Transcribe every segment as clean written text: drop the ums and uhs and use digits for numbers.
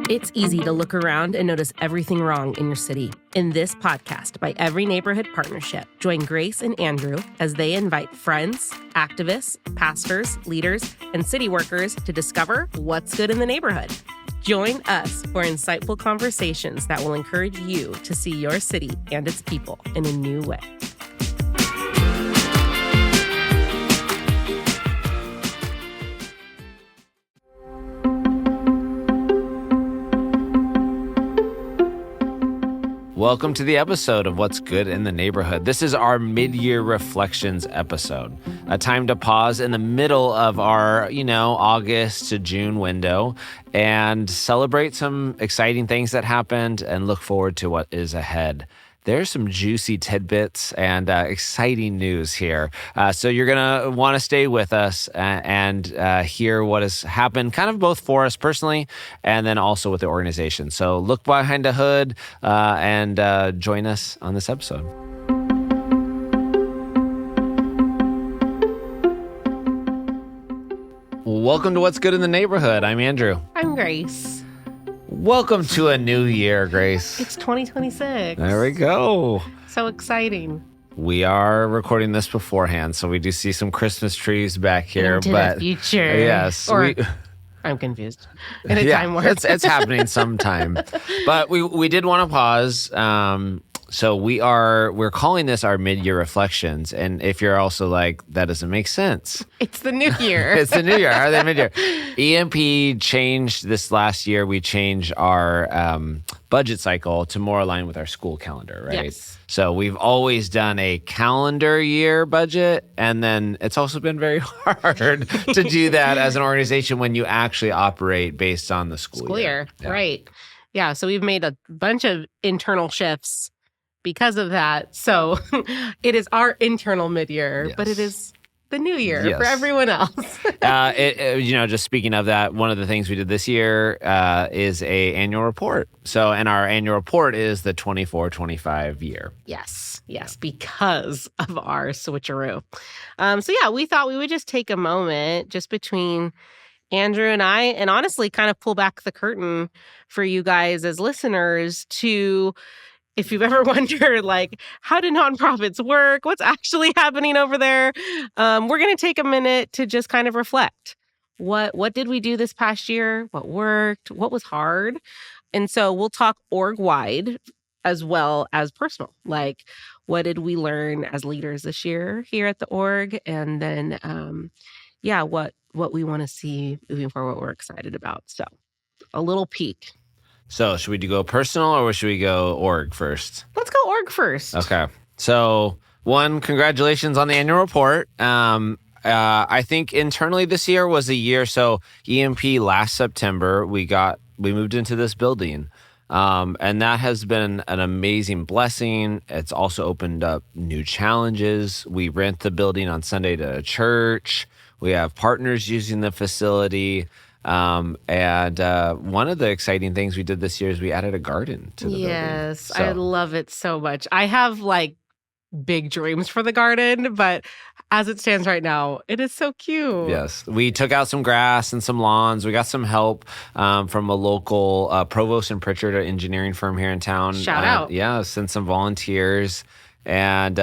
It's easy to look around and notice everything wrong in your city. In this podcast by Every Neighborhood Partnership, join Grace and Andrew as they invite friends, activists, pastors, leaders, and city workers to discover what's good in the neighborhood. Join us for insightful conversations that will encourage you to see your city and its people in a new way. Welcome to the episode of What's Good in the Neighborhood. This is our mid-year reflections episode, a time to pause in the middle of our, August to June window and celebrate some exciting things that happened and look forward to what is ahead. There's some juicy tidbits and exciting news here. So you're going to want to stay with us and hear what has happened kind of both for us personally and then also with the organization. So look behind the hood and join us on this episode. Welcome to What's Good in the Neighborhood. I'm Andrew. I'm Grace. Welcome to a new year, Grace. It's 2026. There we go. So exciting. We are recording this beforehand, so we do see some Christmas trees back here. Into the future. Yes. I'm confused. In a time warp. It's happening sometime. But we did want to pause. So we're calling this our mid-year reflections. And if you're also like, that doesn't make sense. It's the new year. It's the new year. Are they mid-year? EMP changed this last year. We changed our budget cycle to more align with our school calendar, right? Yes. So we've always done a calendar year budget. And then it's also been very hard to do that as an organization when you actually operate based on the school year. Yeah. Right. Yeah. So we've made a bunch of internal shifts because of that. So it is our internal mid-year, yes. But it is the new year for everyone else. Just speaking of that, one of the things we did this year is a annual report. And our annual report is the 24-25 year. Yes, because of our switcheroo. We thought we would just take a moment just between Andrew and I, and honestly kind of pull back the curtain for you guys as listeners to, if you've ever wondered, how do nonprofits work? What's actually happening over there? We're going to take a minute to just kind of reflect. What did we do this past year? What worked? What was hard? And so we'll talk org-wide as well as personal. What did we learn as leaders this year here at the org? And then, what we want to see moving forward, what we're excited about. So a little peek. So should we go personal or should we go org first? Let's go org first. Okay. So congratulations on the annual report. I think internally this year was a year. So EMP last September, we moved into this building. And that has been an amazing blessing. It's also opened up new challenges. We rent the building on Sunday to a church. We have partners using the facility. And one of the exciting things we did this year is we added a garden to the building. Yes, I love it so much. I have big dreams for the garden, but as it stands right now, it is so cute. Yes, we took out some grass and some lawns. We got some help from a local Provost and Pritchard engineering firm here in town. Shout out. Yeah, sent some volunteers. And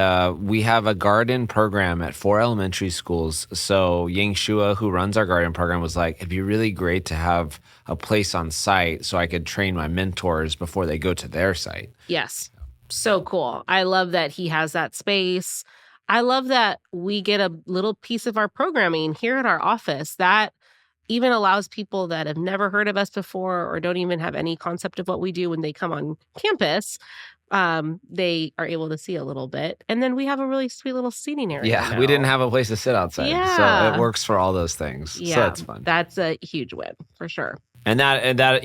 we have a garden program at 4 elementary schools. So Yang Shua, who runs our garden program, was like, it'd be really great to have a place on site so I could train my mentors before they go to their site. Yes. So cool. I love that he has that space. I love that we get a little piece of our programming here at our office that even allows people that have never heard of us before or don't even have any concept of what we do when they come on campus. They are able to see a little bit. And then we have a really sweet little seating area. Yeah, now. We didn't have a place to sit outside. Yeah. So it works for all those things. Yeah, so that's fun. That's a huge win for sure. And that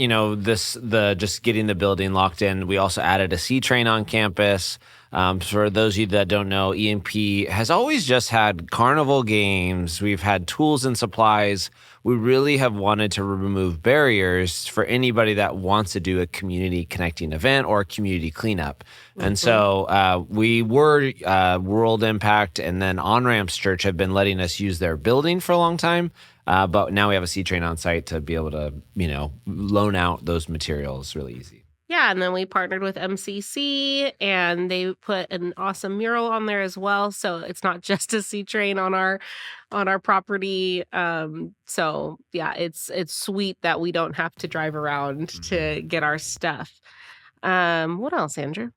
just getting the building locked in. We also added a C train on campus. For those of you that don't know, EMP has always just had carnival games. We've had tools and supplies. We really have wanted to remove barriers for anybody that wants to do a community connecting event or a community cleanup. Mm-hmm. And so we were World Impact and then On Ramps Church have been letting us use their building for a long time. But now we have a C train on site to be able to, loan out those materials really easy. Yeah, and then we partnered with MCC and they put an awesome mural on there as well. So it's not just a C train on our property. So yeah, it's sweet that we don't have to drive around to get our stuff. What else, Andrew?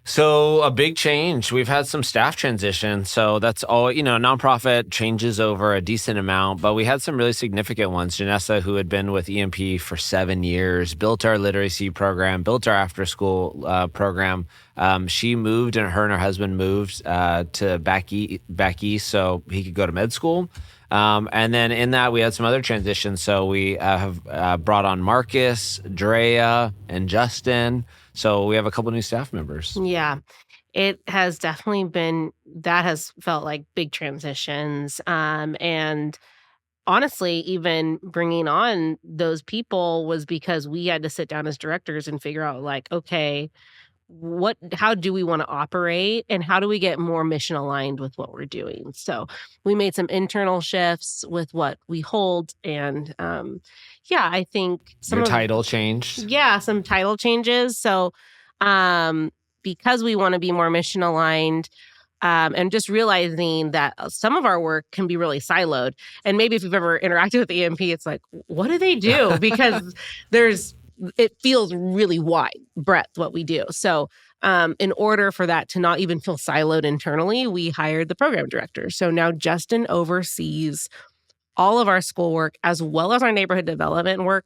So a big change. We've had some staff transition. So that's all, nonprofit changes over a decent amount, but we had some really significant ones. Janessa, who had been with EMP for 7 years, built our literacy program, built our after school program. She moved and her husband moved to back east so he could go to med school. And then in that, we had some other transitions. So we have brought on Marcus, Drea, and Justin. So we have a couple new staff members. Yeah, it has definitely been, that has felt like big transitions. And honestly, even bringing on those people was because we had to sit down as directors and figure out like, okay, how do we want to operate and how do we get more mission aligned with what we're doing? So we made some internal shifts with what we hold. And I think Your title changed. Yeah, some title changes. So because we want to be more mission aligned, and just realizing that some of our work can be really siloed. And maybe if you've ever interacted with EMP, it's like, what do they do? Because it feels really wide breadth what we do. So in order for that to not even feel siloed internally, we hired the program director. So now Justin oversees all of our schoolwork as well as our neighborhood development work.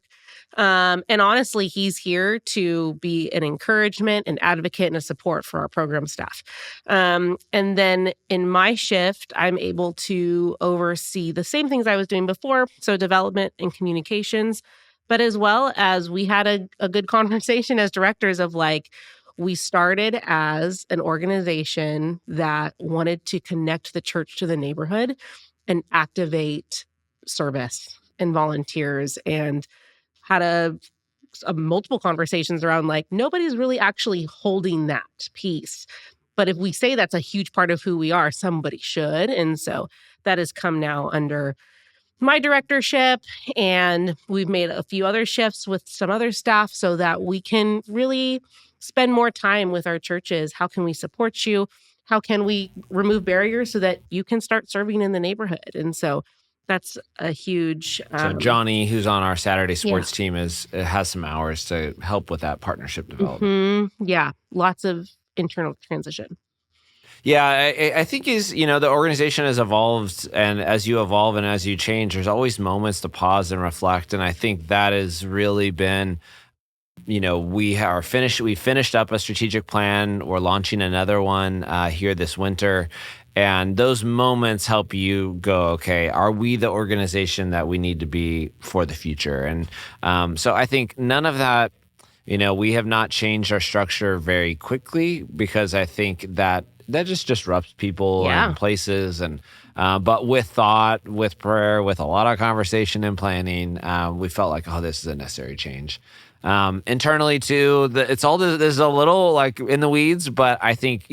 And honestly, he's here to be an encouragement, an advocate, and a support for our program staff. And then in my shift, I'm able to oversee the same things I was doing before, so development and communications, but as well as we had a good conversation as directors of like, we started as an organization that wanted to connect the church to the neighborhood and activate service and volunteers, and had a multiple conversations around like nobody's really actually holding that piece. But if we say that's a huge part of who we are, somebody should. And so that has come now under my directorship, and we've made a few other shifts with some other staff so that we can really spend more time with our churches. How can we support you? How can we remove barriers so that you can start serving in the neighborhood? And so that's a huge. So Johnny, who's on our Saturday sports team, has some hours to help with that partnership development. Yeah, lots of internal transition. Yeah, I think the organization has evolved, and as you evolve and as you change, there's always moments to pause and reflect. And I think that has really been, we finished up a strategic plan. We're launching another one here this winter. And those moments help you go, okay, are we the organization that we need to be for the future? And so I think none of that, we have not changed our structure very quickly because I think that just disrupts people and places. And but with thought, with prayer, with a lot of conversation and planning, we felt like, this is a necessary change. Internally too, there's a little like in the weeds, but I think,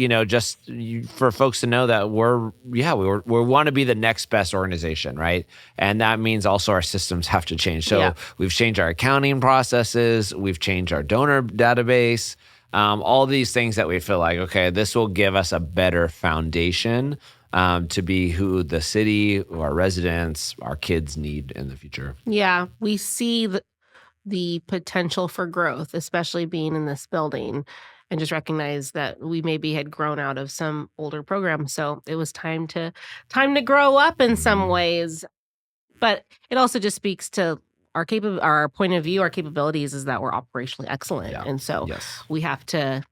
for folks to know that we want to be the next best organization, right? And that means also our systems have to change. So we've changed our accounting processes, we've changed our donor database, all these things that we feel like, okay, this will give us a better foundation to be who the city, our residents, our kids need in the future. Yeah, we see the potential for growth, especially being in this building, and just recognize that we maybe had grown out of some older programs. So it was time to grow up in some ways. But it also just speaks to our point of view, our capabilities is that we're operationally excellent. Yeah. And so we have to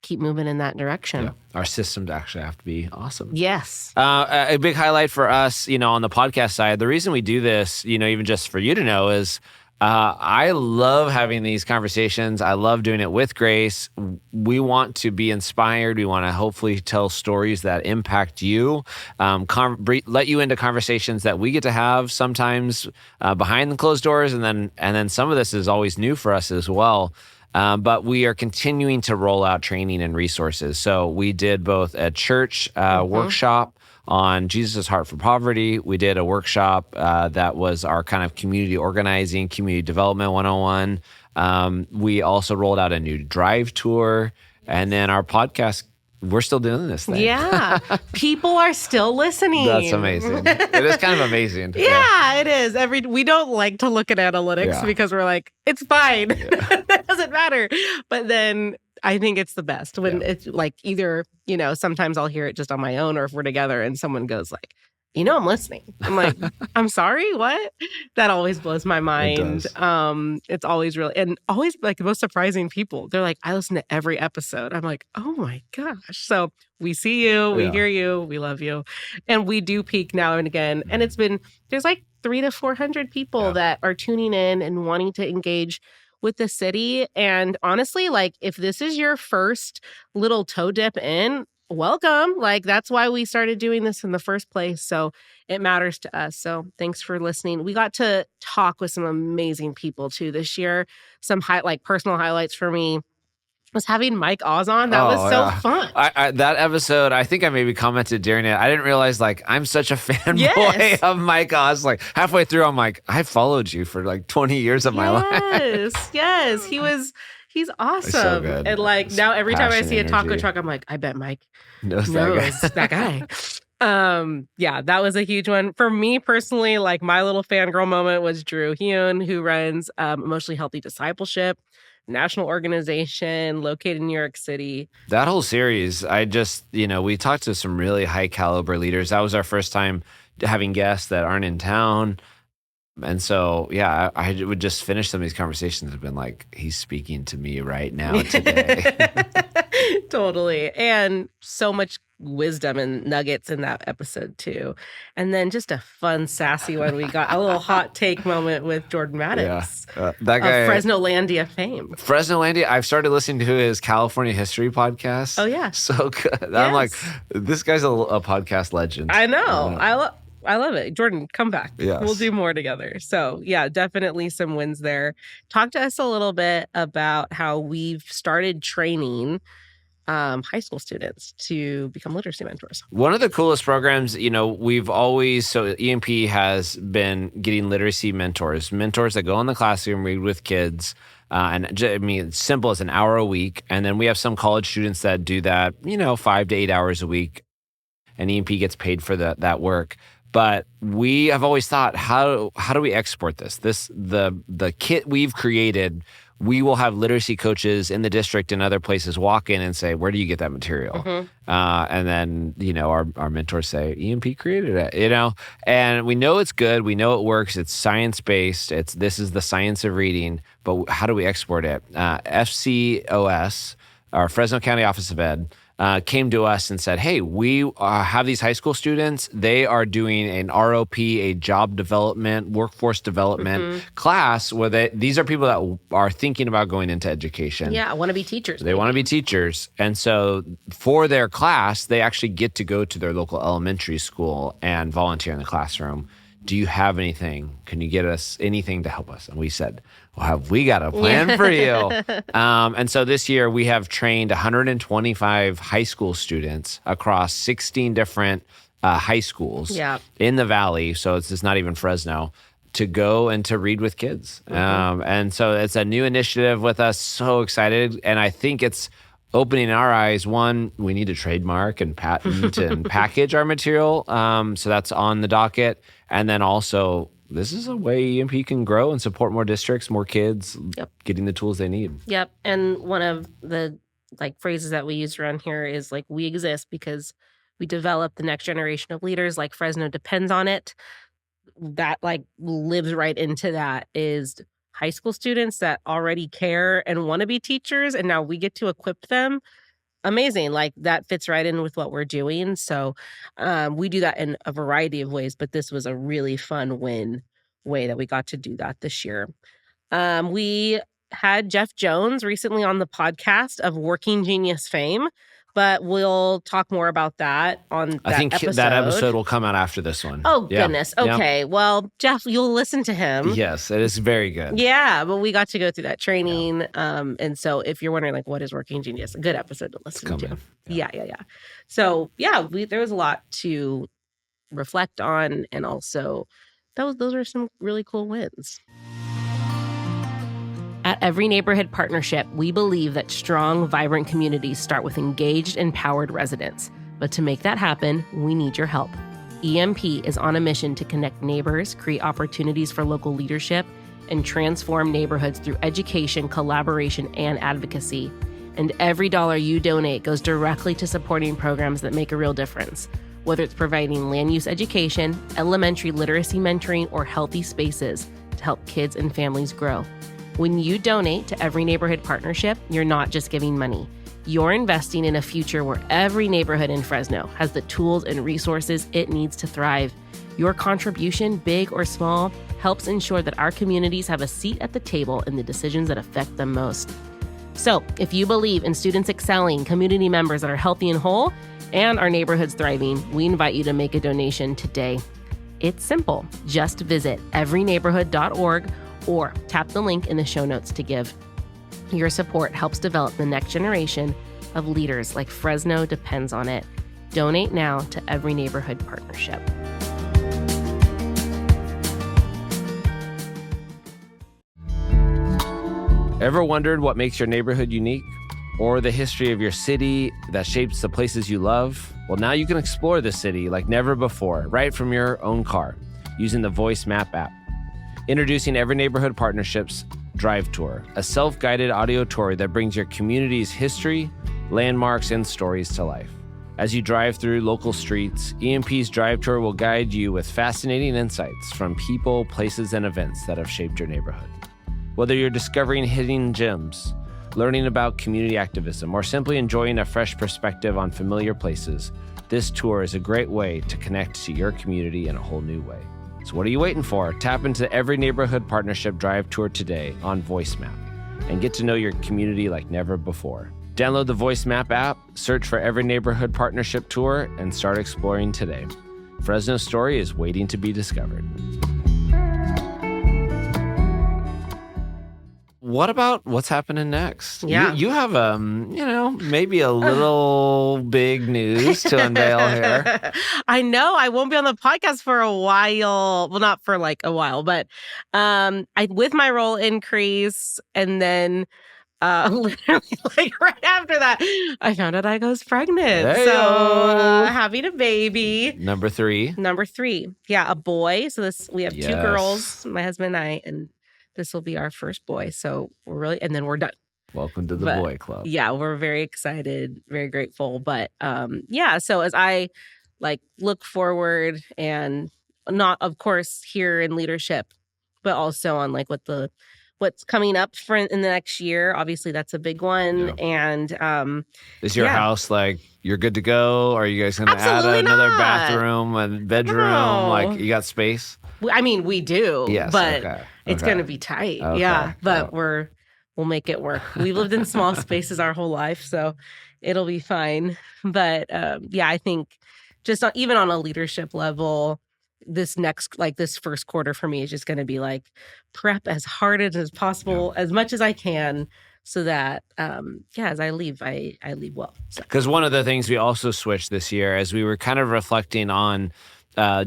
keep moving in that direction. Yeah. Our systems actually have to be awesome. Yes. A big highlight for us, on the podcast side, the reason we do this, even just for you to know is I love having these conversations. I love doing it with Grace. We want to be inspired. We want to hopefully tell stories that impact you, let you into conversations that we get to have sometimes behind the closed doors. And then some of this is always new for us as well. But we are continuing to roll out training and resources. So we did both a church workshop on Jesus' Heart for Poverty. We did a workshop that was our kind of community organizing, community development 101. We also rolled out a new drive tour. And then our podcast, we're still doing this thing. Yeah. People are still listening. That's amazing. It is kind of amazing. Yeah, it is. We don't like to look at analytics because we're like, it's fine. That doesn't matter. But then I think it's the best when it's like either, sometimes I'll hear it just on my own, or if we're together and someone goes like, I'm listening. I'm like, I'm sorry, what? That always blows my mind. It's always really, and always like the most surprising people. They're like, I listen to every episode. I'm like, oh my gosh. So we see you, we hear you, we love you. And we do peak now and again. And there's like 300 to 400 people that are tuning in and wanting to engage with the city. And honestly, like if this is your first little toe dip in, welcome. Like that's why we started doing this in the first place. So it matters to us. So thanks for listening. We got to talk with some amazing people too this year. Some personal highlights for me was having Mike Oz on. That was so fun. That episode, I think I maybe commented during it. I didn't realize I'm such a fanboy of Mike Oz. Like halfway through, I'm like, I followed you for like 20 years of my life. Yes. He's awesome. So good. And now every time I see a taco truck, I'm like, I bet Mike knows that guy. That was a huge one. For me personally, like my little fangirl moment was Drew Hyun, who runs Emotionally Healthy Discipleship, national organization located in New York City. That whole series, we talked to some really high caliber leaders. That was our first time having guests that aren't in town. And so, I would just finish some of these conversations and been like, he's speaking to me right now today. Totally. And so much wisdom and nuggets in that episode too. And then just a fun, sassy one. We got a little hot take moment with Jordan Maddox. That guy. Of Fresno-landia fame. Fresno-landia. I've started listening to his California history podcast. Oh, yeah. So good. Yes. I'm like, this guy's a podcast legend. I know. I love it. Jordan, come back. Yes. We'll do more together. So definitely some wins there. Talk to us a little bit about how we've started training high school students to become literacy mentors. One of the coolest programs, EMP has been getting literacy mentors that go in the classroom, read with kids. It's simple as an hour a week. And then we have some college students that do that, 5 to 8 hours a week. And EMP gets paid for that work. But we have always thought, how do we export this? The kit we've created, we will have literacy coaches in the district and other places walk in and say, where do you get that material? Mm-hmm. And then, our mentors say, EMP created it, and we know it's good. We know it works. It's science-based. This is the science of reading, but how do we export it? FCOS, our Fresno County Office of Ed, came to us and said, hey, we have these high school students. They are doing an ROP, a job development, workforce development class where these are people that are thinking about going into education. Yeah, want to be teachers. They want to be teachers. And so for their class, they actually get to go to their local elementary school and volunteer in the classroom. Do you have anything? Can you get us anything to help us? And we said, well, have we got a plan for you? And so this year we have trained 125 high school students across 16 different high schools in the Valley. So it's not even Fresno, to go and to read with kids. And so it's a new initiative with us. So excited. And I think it's opening our eyes. One, we need to trademark and patent and package our material. So that's on the docket. And then also, this is a way EMP can grow and support more districts, more kids, getting the tools they need. Yep. And one of the phrases that we use around here is we exist because we develop the next generation of leaders. Fresno depends on it. That lives right into that is high school students that already care and want to be teachers. And now we get to equip them. Amazing. That fits right in with what we're doing. So we do that in a variety of ways, but this was a really fun way that we got to do that this year. We had Jeff Jones recently on the podcast of Working Genius fame, but we'll talk more about that on that I think episode. That episode will come out after this one. Oh, goodness. Okay. Well, Jeff, you'll listen to him. Yes, it is very good. Yeah, but we got to go through that training. And so if you're wondering, what is Working Genius? A good episode to listen to. Yeah. So, there was a lot to reflect on. And also, those are some really cool wins. At Every Neighborhood Partnership, we believe that strong, vibrant communities start with engaged, empowered residents. But to make that happen, we need your help. EMP is on a mission to connect neighbors, create opportunities for local leadership, and transform neighborhoods through education, collaboration, and advocacy. And every dollar you donate goes directly to supporting programs that make a real difference, whether it's providing land use education, elementary literacy mentoring, or healthy spaces to help kids and families grow. When you donate to Every Neighborhood Partnership, you're not just giving money. You're investing in a future where every neighborhood in Fresno has the tools and resources it needs to thrive. Your contribution, big or small, helps ensure that our communities have a seat at the table in the decisions that affect them most. So, if you believe in students excelling, community members that are healthy and whole, and our neighborhoods thriving, we invite you to make a donation today. It's simple. Just visit everyneighborhood.org or tap the link in the show notes to give. Your support helps develop the next generation of leaders like Fresno depends on it. Donate now to Every Neighborhood Partnership. Ever wondered what makes your neighborhood unique? Or the history of your city that shapes the places you love? Well, now you can explore the city like never before, right from your own car, using the Voice Map app. Introducing Every Neighborhood Partnership's Drive Tour, a self-guided audio tour that brings your community's history, landmarks, and stories to life. As you drive through local streets, EMP's Drive Tour will guide you with fascinating insights from people, places, and events that have shaped your neighborhood. Whether you're discovering hidden gems, learning about community activism, or simply enjoying a fresh perspective on familiar places, this tour is a great way to connect to your community in a whole new way. So what are you waiting for? Tap into Every Neighborhood Partnership Drive Tour today on VoiceMap and get to know your community like never before. Download the VoiceMap app, search for Every Neighborhood Partnership Tour, and start exploring today. Fresno's story is waiting to be discovered. What about what's happening next? Yeah. You have, maybe a little big news to unveil here. I know I won't be on the podcast for a while. Well, not for like a while, but with my role increase, and then literally like right after that, I found out I was pregnant. So having a baby. Number three. Yeah, a boy. So we have 2 Yes. girls, my husband and I, and this will be our first boy. So and then we're done. Welcome to the boy club. Yeah, we're very excited, very grateful. But so as I look forward, and not, of course, here in leadership, but also on what's coming up in the next year. Obviously, that's a big one. Yeah. And is your house you're good to go? Or are you guys going to add another bathroom and bedroom? No. You got space? I mean, we do. Yes, but it's going to be tight. Okay. Yeah, but we'll make it work. We've lived in small spaces our whole life, so it'll be fine. But I think just even on a leadership level, this first quarter for me is just going to be prep as hard as possible, as much as I can, so that as I leave, I leave well. Because one of the things we also switched this year, as we were kind of reflecting on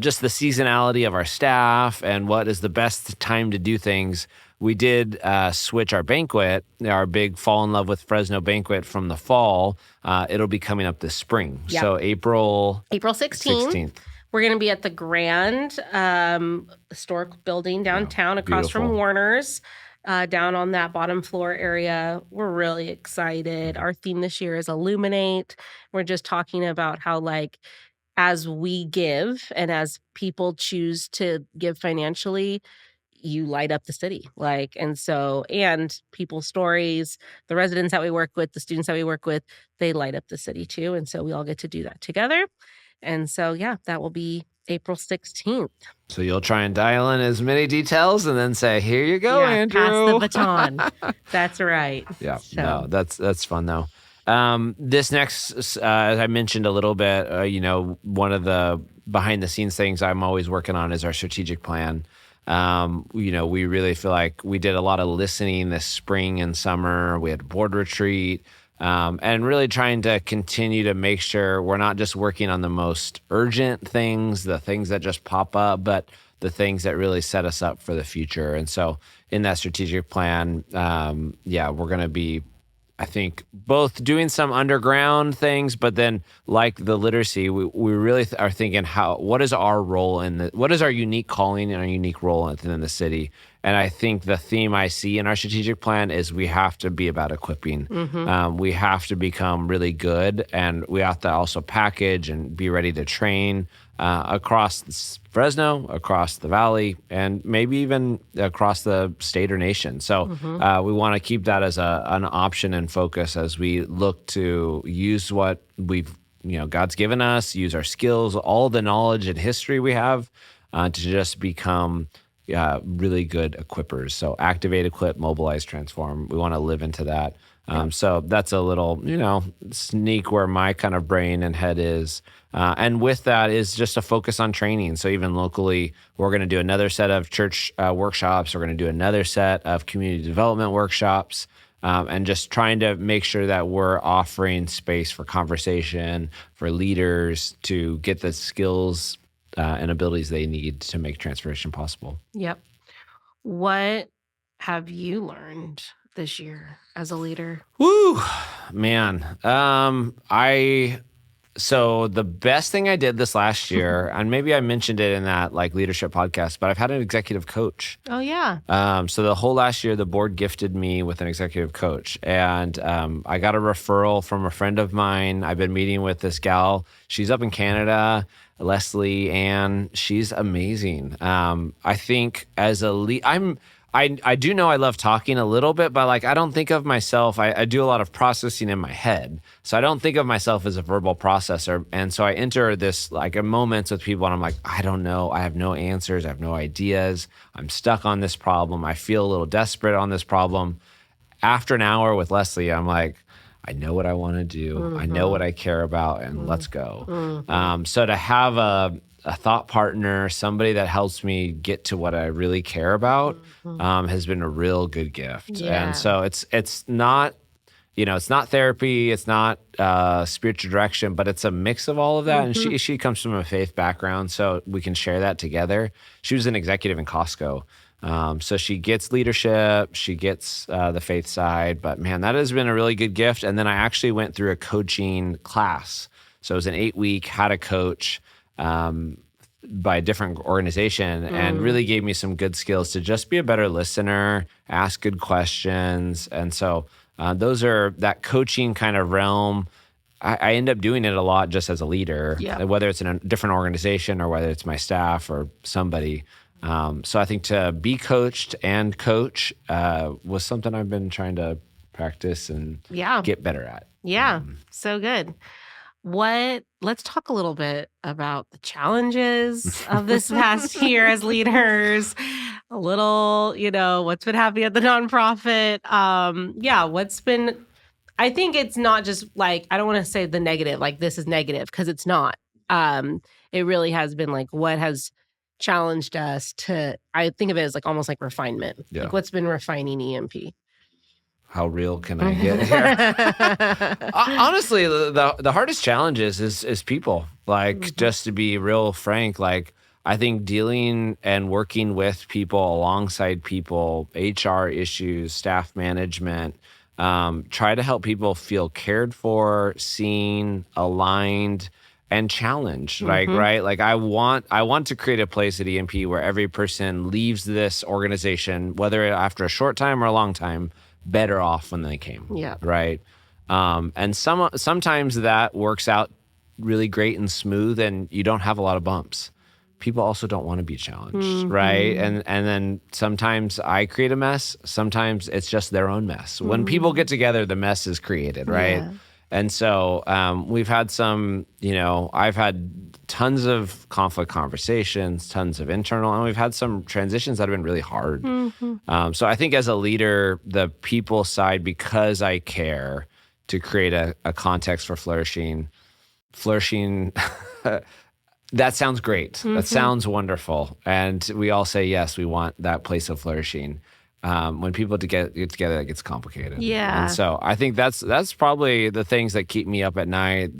just the seasonality of our staff and what is the best time to do things, we did switch our banquet, our big Fall in Love with Fresno banquet from the fall. It'll be coming up this spring. Yep. So April 16th. We're going to be at the Grand Historic Building downtown, across from Warner's, down on that bottom floor area. We're really excited. Our theme this year is Illuminate. We're just talking about how, as we give and as people choose to give financially, you light up the city. And people's stories, the residents that we work with, the students that we work with, they light up the city too. And so we all get to do that together. And so, that will be April 16th. So you'll try and dial in as many details and then say, here you go, Andrew. Pass the baton. That's right. Yeah, no, that's fun though. This next, as I mentioned a little bit, one of the behind the scenes things I'm always working on is our strategic plan. We really feel like we did a lot of listening this spring and summer. We had a board retreat. and really trying to continue to make sure we're not just working on the most urgent things, the things that just pop up, but the things that really set us up for the future. And so in that strategic plan, we're going to be, I think, both doing some underground things, but then like the literacy, we really are thinking what is our role what is our unique calling and our unique role within the city? And I think the theme I see in our strategic plan is we have to be about equipping. We have to become really good, and we have to also package and be ready to train across Fresno, across the valley, and maybe even across the state or nation. So we want to keep that as an option and focus as we look to use what God's given us, use our skills, all the knowledge and history we have to just become really good equippers. So activate, equip, mobilize, transform. We want to live into that. So that's a little, sneak where my kind of brain and head is. And with that is just a focus on training. So even locally, we're going to do another set of church workshops. We're going to do another set of community development workshops. And just trying to make sure that we're offering space for conversation, for leaders to get the skills and abilities they need to make transformation possible. Yep. What have you learned this year as a leader? Woo, man. So the best thing I did this last year, and maybe I mentioned it in that leadership podcast, but I've had an executive coach. Oh, yeah. So the whole last year, the board gifted me with an executive coach, and I got a referral from a friend of mine. I've been meeting with this gal. She's up in Canada, Leslie Ann. She's amazing. I think as a lead, I do know I love talking a little bit, but I don't think of myself, I do a lot of processing in my head. So I don't think of myself as a verbal processor. And so I enter this a moments with people and I'm like, I don't know. I have no answers. I have no ideas. I'm stuck on this problem. I feel a little desperate on this problem. After an hour with Leslie, I'm like, I know what I want to do. I know what I care about, and let's go. So to have a thought partner, somebody that helps me get to what I really care about, has been a real good gift. Yeah. And so it's not, it's not therapy, it's not spiritual direction, but it's a mix of all of that. And she comes from a faith background, so we can share that together. She was an executive in Costco. So she gets leadership, she gets the faith side, but man, that has been a really good gift. And then I actually went through a coaching class. So it was an 8-week how to coach by a different organization, and really gave me some good skills to just be a better listener, ask good questions. And so those are that coaching kind of realm. I end up doing it a lot just as a leader, whether it's in a different organization or whether it's my staff or somebody. So I think to be coached and coach was something I've been trying to practice and get better at. Yeah, so good. Let's talk a little bit about the challenges of this past year as leaders, a little, what's been happening at the nonprofit. I think it's not just I don't want to say the negative, this is negative, because it's not. It really has been what has challenged us I think of it as almost like refinement. Yeah. What's been refining EMP? How real can I get here? Honestly, the hardest challenge is people. Just to be real frank, I think dealing and working with people, alongside people, HR issues, staff management, try to help people feel cared for, seen, aligned, and challenged. Right? I want to create a place at EMP where every person leaves this organization, whether after a short time or a long time, better off when they came. Yeah. Right. And sometimes that works out really great and smooth, and you don't have a lot of bumps. People also don't want to be challenged, right? And then sometimes I create a mess. Sometimes it's just their own mess. When people get together, the mess is created, right? Yeah. And so we've had some, I've had tons of conflict conversations, tons of internal, and we've had some transitions that have been really hard. So I think as a leader, the people side, because I care to create a context for flourishing, that sounds great. That sounds wonderful. And we all say, yes, we want that place of flourishing. When people get together, it gets complicated. And Yeah. so I think that's probably the things that keep me up at night.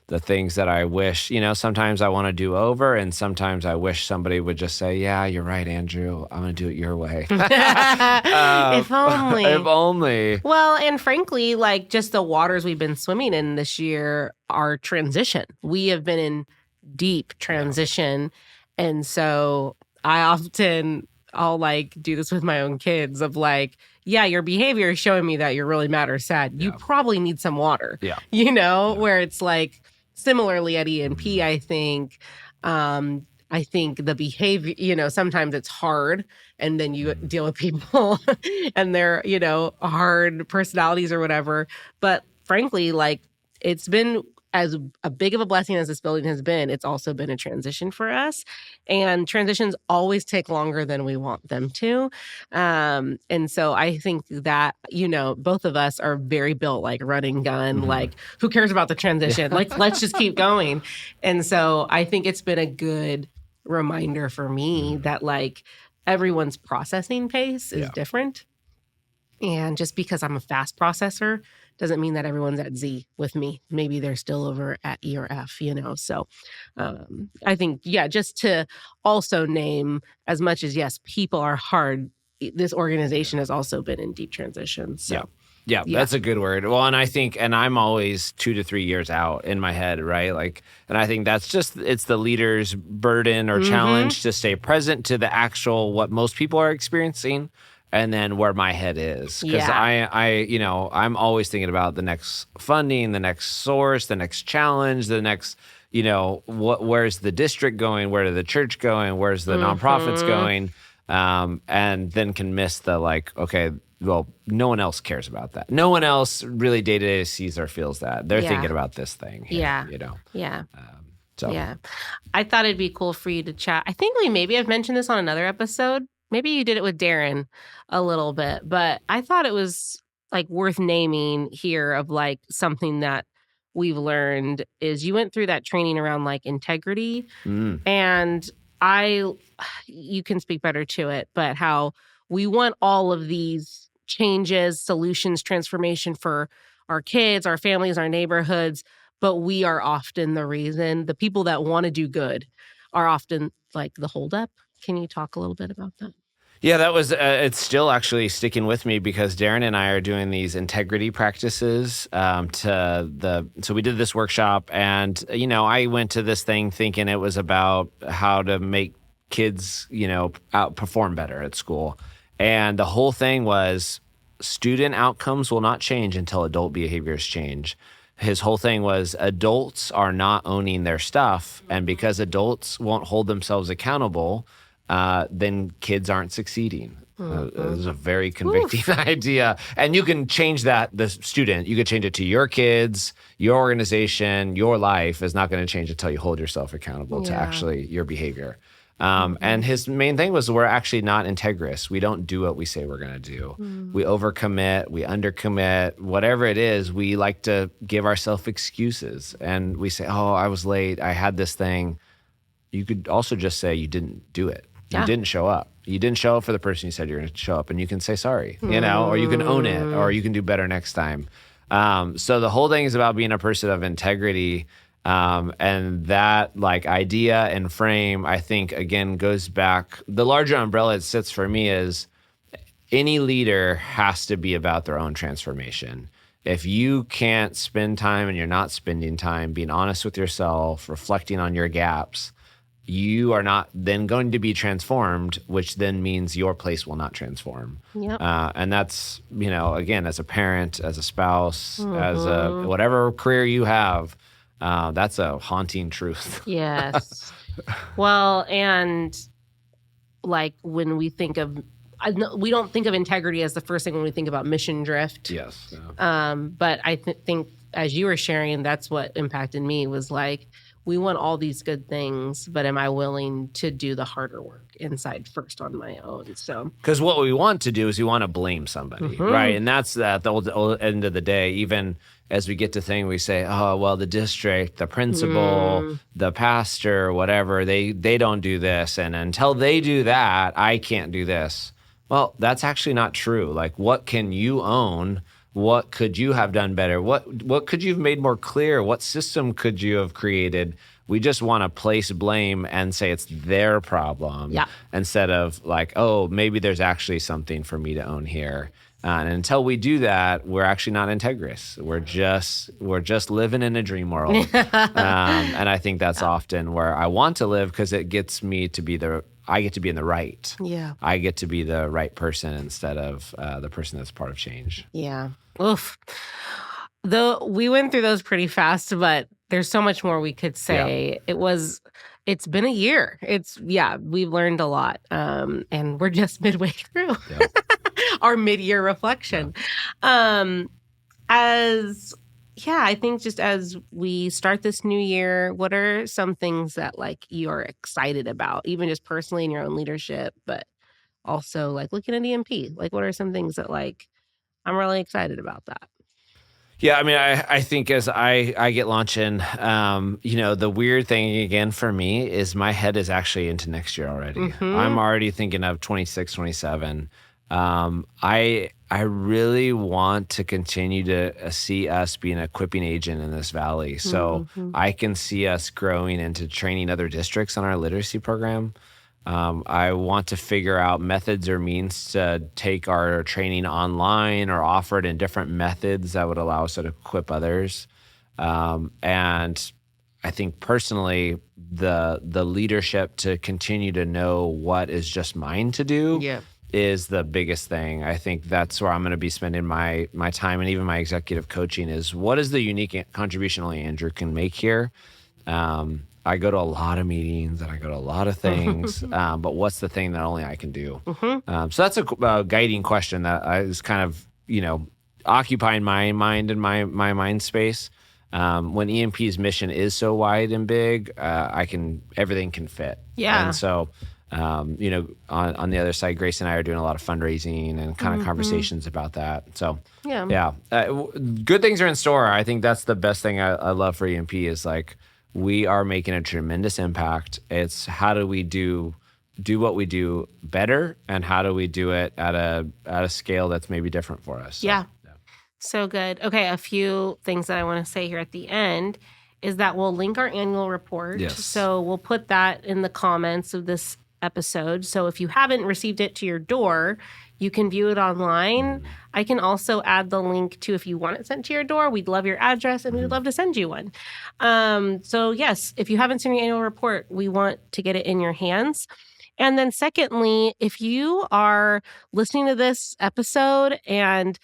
The things that I wish, sometimes I want to do over, and sometimes I wish somebody would just say, "Yeah, you're right, Andrew. I'm going to do it your way." If If only. only. Well, and frankly, like just the waters we've been swimming in this year are transition. We have been in deep transition. And so I'll like do this with my own kids of like, yeah, your behavior is showing me that you're really mad or sad. You probably need some water, Yeah. where it's like similarly at ENP, I think the behavior, sometimes it's hard and then you deal with people and they're, hard personalities or whatever. But frankly, like it's been as a big of a blessing as this building has been, it's also been a transition for us. And transitions always take longer than we want them to. And so I think that, both of us are very built like running gun, like who cares about the transition? Like, let's just keep going. And so I think it's been a good reminder for me that like everyone's processing pace is different. And just because I'm a fast processor doesn't mean that everyone's at Z with me. Maybe they're still over at E or F, So I think, just to also name as much as, yes, people are hard, this organization has also been in deep transition. So. Yeah, that's a good word. Well, and I think, and I'm always 2 to 3 years out in my head, right? Like, and I think that's it's the leader's burden or challenge to stay present to the actual, what most people are experiencing, and then where my head is. Because I'm always thinking about the next funding, the next source, the next challenge, the next, where's the district going? Where the church going? Where's the nonprofits going? And then can miss the like, okay, well, no one else cares about that. No one else really day-to-day sees or feels that. They're thinking about this thing. Here, Yeah. So. Yeah. I thought it'd be cool for you to chat. I think maybe I've mentioned this on another episode. Maybe you did it with Darren a little bit, but I thought it was like worth naming here of like something that we've learned is you went through that training around like integrity and you can speak better to it, but how we want all of these changes, solutions, transformation for our kids, our families, our neighborhoods, but we are often the reason. The people that want to do good are often like the holdup. Can you talk a little bit about that? Yeah, that was, it's still actually sticking with me because Darren and I are doing these integrity practices so we did this workshop and, I went to this thing thinking it was about how to make kids, outperform better at school. And the whole thing was student outcomes will not change until adult behaviors change. His whole thing was adults are not owning their stuff. And because adults won't hold themselves accountable, then kids aren't succeeding. It was a very convicting idea. And you can change that, the student, you could change it to your kids, your organization, your life is not going to change until you hold yourself accountable to actually your behavior. And his main thing was we're actually not integrous. We don't do what we say we're going to do. We overcommit, we undercommit, whatever it is, we like to give ourselves excuses. And we say, oh, I was late. I had this thing. You could also just say you didn't do it. You didn't show up. You didn't show up for the person you said you're going to show up. And you can say sorry, or you can own it, or you can do better next time. So the whole thing is about being a person of integrity. And that like idea and frame, I think, again, goes back. The larger umbrella it sits for me is any leader has to be about their own transformation. If you can't spend time and you're not spending time being honest with yourself, reflecting on your gaps, you are not then going to be transformed, which then means your place will not transform. Yep. And that's, again, as a parent, as a spouse, as a whatever career you have, that's a haunting truth. Yes. Well, and like when we think of, we don't think of integrity as the first thing when we think about mission drift. Yes. But I think as you were sharing, that's what impacted me was like, we want all these good things, but am I willing to do the harder work inside first on my own? So, because what we want to do is we want to blame somebody, right? And that's at the old end of the day. Even as we get to things, we say, "Oh, well, the district, the principal, the pastor, whatever, they don't do this, and until they do that, I can't do this." Well, that's actually not true. Like, what can you own? What could you have done better? What could you have made more clear? What system could you have created? We just want to place blame and say it's their problem Yeah. instead of like, oh, maybe there's actually something for me to own here. And until we do that, we're actually not integrous. We're just living in a dream world. And I think that's often where I want to live because it gets me to be I get to be in the right. Yeah. I get to be the right person instead of the person that's part of change. Yeah. Oof. Though we went through those pretty fast, but there's so much more we could say. It's been a year. We've learned a lot. And we're just midway through our mid-year reflection. I think just as we start this new year, what are some things that like you're excited about, even just personally in your own leadership, but also like looking at EMP? Like, what are some things that like I'm really excited about that? Yeah, I mean, I think as I get launching, the weird thing again for me is my head is actually into next year already. I'm already thinking of 26, 27. I really want to continue to see us be an equipping agent in this valley. So I can see us growing into training other districts on our literacy program. I want to figure out methods or means to take our training online or offer it in different methods that would allow us to equip others. And I think personally, the leadership to continue to know what is just mine to do is the biggest thing. I think that's where I'm going to be spending my time and even my executive coaching is what is the unique contribution only Andrew can make here. I go to a lot of meetings and I go to a lot of things, but what's the thing that only I can do? So that's a guiding question that is kind of, occupying my mind and my mind space. When EMP's mission is so wide and big, everything can fit. Yeah. And so, on the other side, Grace and I are doing a lot of fundraising and kind of conversations about that. So, good things are in store. I think that's the best thing I love for EMP is like, we are making a tremendous impact. It's how do we do what we do better, and how do we do it at a scale that's maybe different for us. So good. Okay, a few things that I want to say here at the end is that we'll link our annual report. Yes. So we'll put that in the comments of this episode. So if you haven't received it to your door, you can view it online. I can also add the link to if you want it sent to your door. We'd love your address and we'd love to send you one. So yes, if you haven't seen your annual report, we want to get it in your hands. And then secondly, if you are listening to this episode and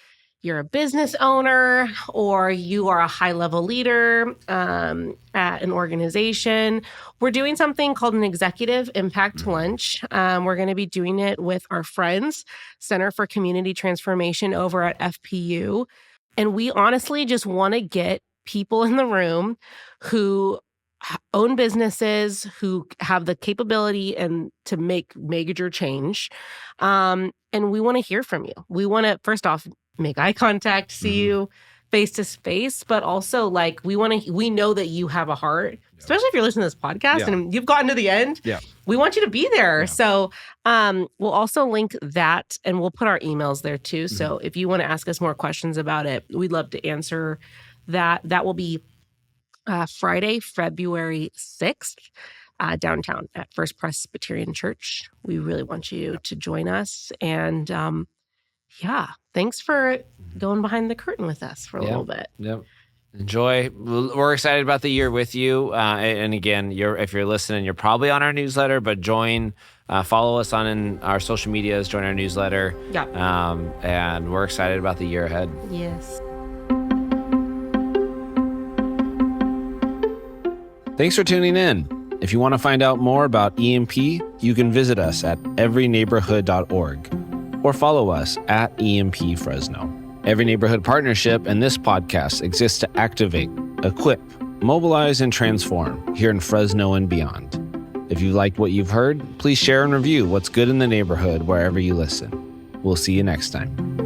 you're a business owner or you are a high-level leader at an organization, we're doing something called an Executive Impact Lunch. We're going to be doing it with our friends, Center for Community Transformation over at FPU. And we honestly just want to get people in the room who own businesses, who have the capability and to make major change. And we want to hear from you. We want to, first off, make eye contact, see you face to face, but also like we know that you have a heart, especially if you're listening to this podcast and you've gotten to the end. We want you to be there. So we'll also link that and we'll put our emails there too. So if you want to ask us more questions about it, we'd love to answer that. That will be Friday, February 6th, downtown at First Presbyterian Church. We really want you to join us. And thanks for going behind the curtain with us for a little bit. Enjoy. We're excited about the year with you. And again, if you're listening, you're probably on our newsletter, but follow us on our social medias, join our newsletter. And we're excited about the year ahead. Yes. Thanks for tuning in. If you want to find out more about EMP, you can visit us at everyneighborhood.org. or follow us at EMP Fresno. Every Neighborhood Partnership and this podcast exists to activate, equip, mobilize, and transform here in Fresno and beyond. If you liked what you've heard, please share and review what's good in the neighborhood wherever you listen. We'll see you next time.